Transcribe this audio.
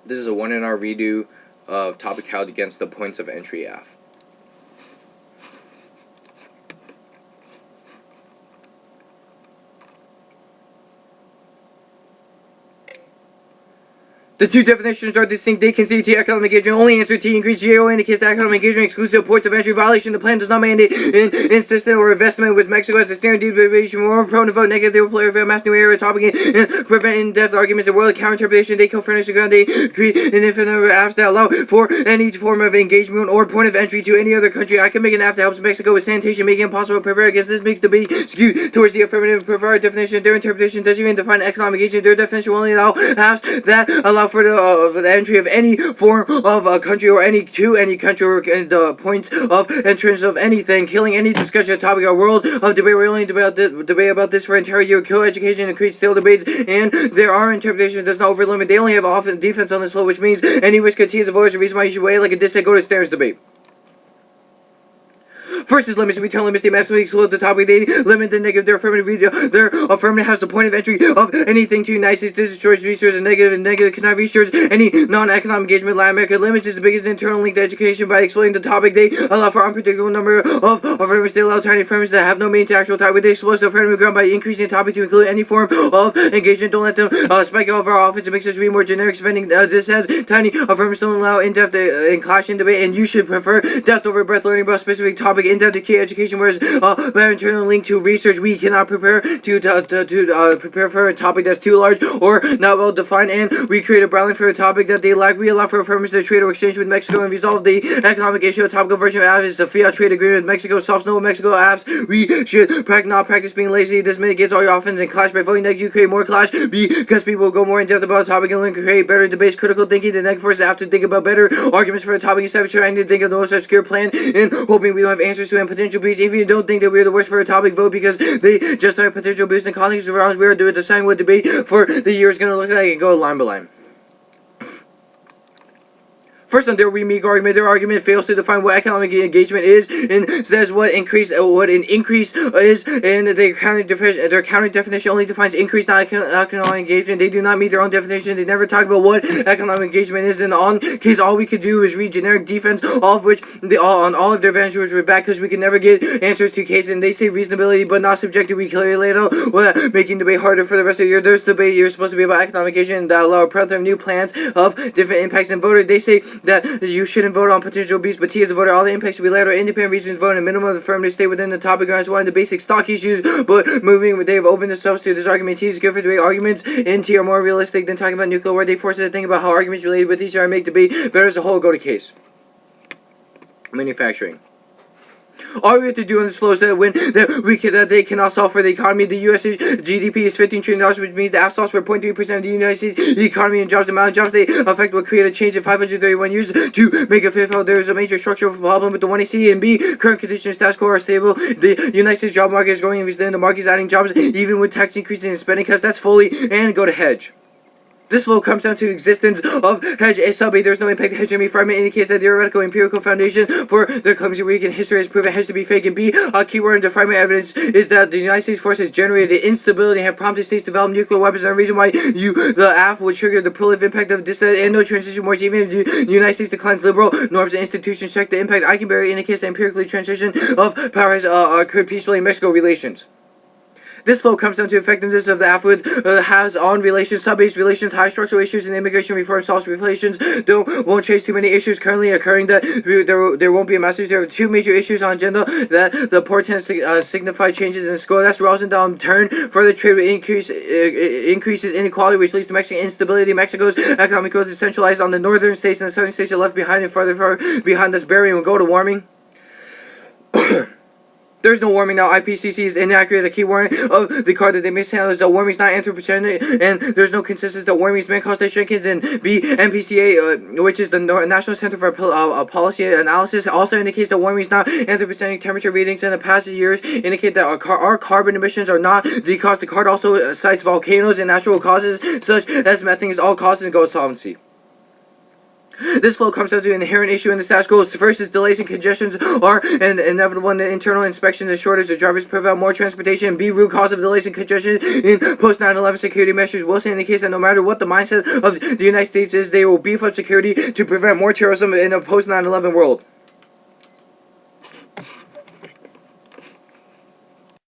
This is a 1NR redo of topic held against the points of entry F. The two definitions are distinct. They consider T economic engagement only answer T increase GAO indicates that economic engagement exclusive ports of entry violation. The plan does not mandate an insistent or investment with Mexico as the standard deviation more prone to vote negative. They will play a mass new area topic and prevent in-depth arguments. The world counter interpretation. They co-furnish the ground. They create an infinite number of apps that allow for any form of engagement or point of entry to any other country. I can make an app that helps Mexico with sanitation, making it possible to prepare against this makes debate skewed towards the affirmative preferred definition. Their interpretation doesn't even define economic engagement. Their definition will only allow apps that allow for the entry of any form of a country or any country or the points of entrance of anything, killing any discussion of topic or world of debate. We're only debate about this for entire year, kill education and create stale debates, and there are interpretations that does not over limit. They only have often defense on this flow, which means any which continues to voice the reason why you should weigh like a dissent, go to Stairs debate. First is limits. We turn limits. They massively exclude the topic. They limit the negative. Their affirmative has the point of entry of anything to the United States. This destroys research and negative cannot research any non-economic engagement. Latin America limits is the biggest internal link to education by explaining the topic. They allow for unpredictable number of affirmatives. They allow tiny affirmatives that have no meaning to actual topic. They explode the affirmative ground by increasing the topic to include any form of engagement. Don't let them spike over our offense. It makes us read more generic spending. This has tiny affirmatives don't allow in-depth and clash in debate, and you should prefer depth over breadth learning about a specific topic. In-depth to key education, whereas by internal link to research, we cannot prepare to prepare for a topic that's too large or not well defined, and we create a brown for a topic that they lack. We allow for affirmatives to trade or exchange with Mexico and resolve the economic issue. A topical version of app is the fiat trade agreement with Mexico. Soft snow Mexico apps. We should not practice being lazy. This mitigates all your offense and clash by voting that you create more clash because people will go more in depth about a topic and create better debates. Critical thinking. The next force have to think about better arguments for a topic instead of trying to think of the most obscure plan and hoping we don't have answers to and potential beats. If you don't think that we're the worst for a topic, vote because they just have potential boost in colleagues around. We're doing deciding what debate for the year is going to look like and go line by line. First on their weak argument, their argument fails to define what economic engagement is and says what an increase is, and their counter definition only defines increase, not economic engagement. They do not meet their own definition. They never talk about what economic engagement is. In on case, all we could do is read generic defense, all of which on all of their ventures were back because we could never get answers to cases. And they say reasonability but not subjective. We clearly laid out making debate harder for the rest of the year. There's debate you're supposed to be about economic engagement that allow a plethora of new plans of different impacts and voters. They say that you shouldn't vote on potential beats, but T as a voter, all the impacts should be laid out. Independent reasons vote, and minimum of affirmative stay within the topic grounds. One of the basic stock issues, but moving they have opened themselves to this argument. T is good for debate. Arguments in T are more realistic than talking about nuclear war. They force us to think about how arguments related with each other make debate better as a whole. Go to case. Manufacturing. All we have to do on this flow is that they cannot solve for the economy. The U.S. GDP is $15 trillion, which means the app solves for 0.3% of the United States economy and jobs. The amount of jobs they affect will create a change in 531 years to make a fifth. There is a major structural problem with the 1AC and B. Current conditions, status quo are stable. The United States job market is growing, and the market is adding jobs even with tax increases and spending cuts. That's fully and go to hedge. This flow comes down to existence of hedge sub A. There's no impact. Hedge in fragment indicates that theoretical empirical foundation for their claims weak and history has proven hedge to be fake. And B, a keyword in the fragment evidence is that the United States force has generated instability and have prompted states to develop nuclear weapons. And the reason why the AF would trigger the prolific impact of this and no transition wars, even if the United States declines liberal norms and institutions. Check the impact. Eikenberry indicates the empirically transition of power has occurred peacefully in Mexico relations. This flow comes down to effectiveness of the AF with has on relations, sub-based relations, high structural issues, and immigration reform solves relations. Won't chase too many issues currently occurring that there won't be a message. There are two major issues on agenda that the portents signify changes in the score. That's Rosendahl turn further trade increases inequality, which leads to Mexican instability. Mexico's economic growth is centralized on the northern states, and the southern states are left behind and far behind. That's burying. We'll go to warming. There's no warming now. IPCC is inaccurate. A key warning of the card that they mishandle is that warming is not anthropogenic, and there's no consensus that warming is man-caused shrinkage. And B, NPCA, which is the National Center for Policy Analysis, also indicates that warming is not anthropogenic. Temperature readings in the past years indicate that our carbon emissions are not the cause. The card also cites volcanoes and natural causes such as methane as all causes and go to solvency. This flow comes down to an inherent issue in the status quo. First is delays and congestions are inevitable in the internal inspections and shortage of drivers prevent more transportation. B, root cause of delays and congestion in post 9/11 security measures. Wilson indicates that no matter what the mindset of the United States is, they will beef up security to prevent more terrorism in a post 9/11 world.